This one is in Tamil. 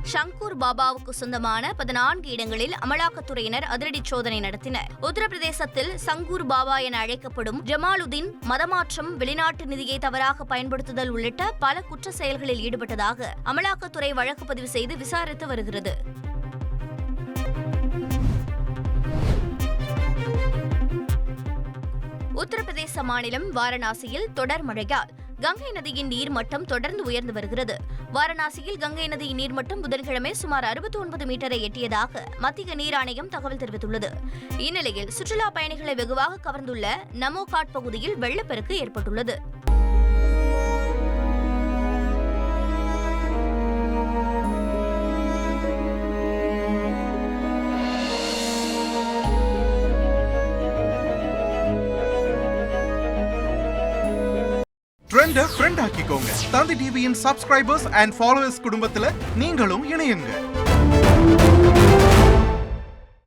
சங்கூர் பாபாவுக்கு சொந்தமான 14 இடங்களில் அமலாக்கத்துறையினர் அதிரடி சோதனை நடத்தினர். உத்தரப்பிரதேசத்தில் சங்கூர் பாபா என அழைக்கப்படும் ஜமாலுதீன் மதமாற்றம், வெளிநாட்டு நிதியை தவறாக பயன்படுத்துதல் உள்ளிட்ட பல குற்ற செயல்களில் ஈடுபட்டதாக அமலாக்கத்துறை வழக்கு பதிவு செய்து விசாரித்து வருகிறது. உத்தரப்பிரதேச மாநிலம் வாரணாசியில் தொடர் மழையால் கங்கை நதியின் நீர்மட்டம் தொடர்ந்து உயர்ந்து வருகிறது. வாரணாசியில் கங்கை நதியின் நீர்மட்டம் புதன்கிழமை சுமார் 69 மீட்டரை எட்டியதாக மத்திய நீர் ஆணையம் தகவல் தெரிவித்துள்ளது. இந்நிலையில் சுற்றுலா பயணிகளை வெகுவாக கவர்ந்துள்ள நமோ காட் பகுதியில் வெள்ளப்பெருக்கு ஏற்பட்டுள்ளது. ஃப்ரெண்ட் ஆக்கிக்கோங்க. தந்தி டிவியின் சப்ஸ்கிரைபர்ஸ் அண்ட் ஃபாலோவர்ஸ் குடும்பத்துல நீங்களும் இணையுங்க.